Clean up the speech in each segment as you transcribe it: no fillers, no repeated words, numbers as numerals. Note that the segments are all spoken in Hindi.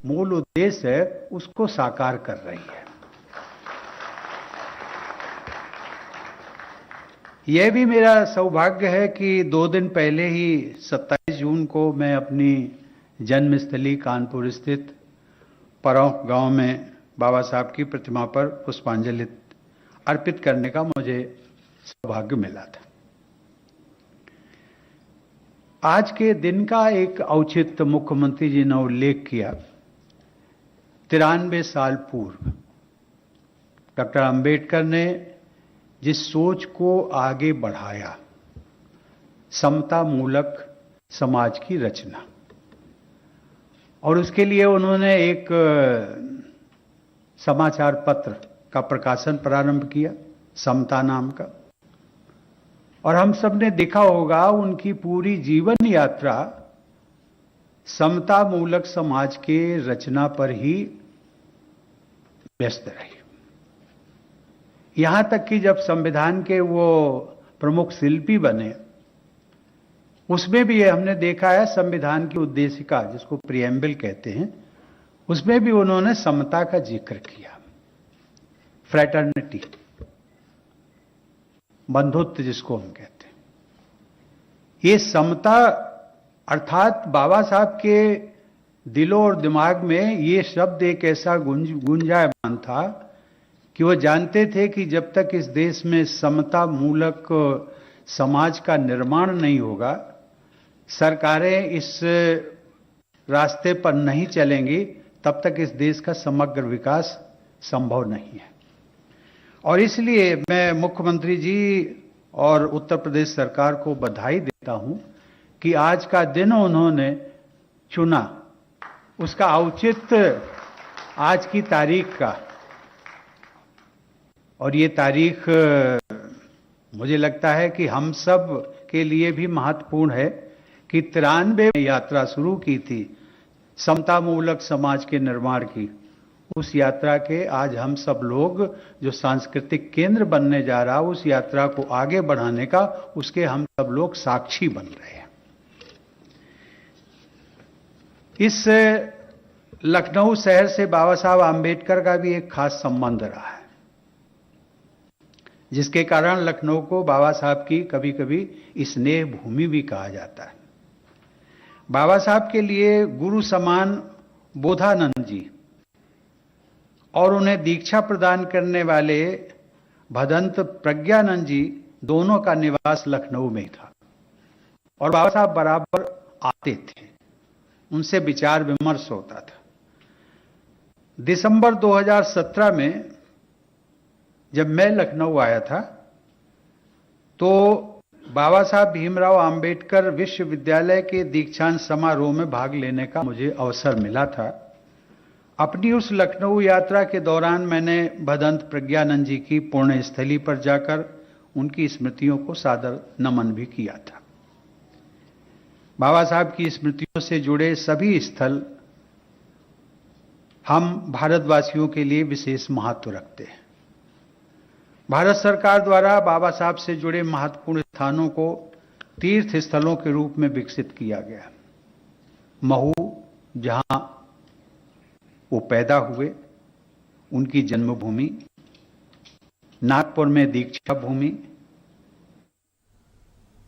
मूल उद्देश्य है उसको साकार कर रही है। यह भी मेरा सौभाग्य है कि 2 दिन पहले ही 27 जून को मैं अपनी जन्मस्थली कानपुर स्थित परौंख गांव में बाबा साहब की प्रतिमा पर पुष्पांजलि अर्पित करने का मुझे सौभाग्य मिला था। आज के दिन का एक औचित्य मुख्यमंत्री जी ने उल्लेख किया। 93 साल पूर्व डॉक्टर अंबेडकर ने जिस सोच को आगे बढ़ाया, समता मूलक समाज की रचना, और उसके लिए उन्होंने एक समाचार पत्र का प्रकाशन प्रारंभ किया, समता नाम का। और हम सब ने देखा होगा उनकी पूरी जीवन यात्रा समता मूलक समाज के रचना पर ही व्यस्त रही। यहां तक कि जब संविधान के वो प्रमुख शिल्पी बने, उसमें भी हमने देखा है संविधान की उद्देशिका, जिसको प्रिएम्बल कहते हैं, उसमें भी उन्होंने समता का जिक्र किया। फ्रैटर्निटी, बंधुत्व जिसको हम कहते हैं, ये समता अर्थात बाबा साहब के दिलों और दिमाग में ये शब्द एक ऐसा गुंजायमान था कि वो जानते थे कि जब तक इस देश में समता मूलक समाज का निर्माण नहीं होगा, सरकारें इस रास्ते पर नहीं चलेंगी, तब तक इस देश का समग्र विकास संभव नहीं है। और इसलिए मैं मुख्यमंत्री जी और उत्तर प्रदेश सरकार को बधाई देता हूं कि आज का दिन उन्होंने चुना, उसका औचित्य आज की तारीख का। और ये तारीख मुझे लगता है कि हम सब के लिए भी महत्वपूर्ण है कि 93 में यात्रा शुरू की थी समता मूलक समाज के निर्माण की। उस यात्रा के आज हम सब लोग जो सांस्कृतिक केंद्र बनने जा रहा, उस यात्रा को आगे बढ़ाने का, उसके हम सब लोग साक्षी बन रहे हैं। इस लखनऊ शहर से बाबा साहब आम्बेडकर का भी एक खास संबंध रहा है, जिसके कारण लखनऊ को बाबा साहब की कभी कभी स्नेह भूमि भी कहा जाता है। बाबा साहब के लिए गुरु समान बोधानंद जी और उन्हें दीक्षा प्रदान करने वाले भदंत प्रज्ञानंद जी दोनों का निवास लखनऊ में था। और बाबा साहब बराबर आते थे, उनसे विचार विमर्श होता था। दिसंबर 2017 में जब मैं लखनऊ आया था, तो बाबा साहब भीमराव अंबेडकर विश्वविद्यालय के दीक्षांत समारोह में भाग लेने का मुझे अवसर मिला था। अपनी उस लखनऊ यात्रा के दौरान मैंने भदंत प्रज्ञानंद जी की पुण्य स्थली पर जाकर उनकी स्मृतियों को सादर नमन भी किया था। बाबा साहब की स्मृतियों से जुड़े सभी स्थल हम भारतवासियों के लिए विशेष महत्व रखते हैं। भारत सरकार द्वारा बाबा साहब से जुड़े महत्वपूर्ण स्थानों को तीर्थ स्थलों के रूप में विकसित किया गया। महू, जहां वो पैदा हुए, उनकी जन्मभूमि, नागपुर में दीक्षा भूमि।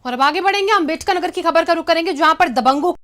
और अब आगे बढ़ेंगे, अंबेडकर नगर की खबर का रुख करेंगे, जहां पर दबंगों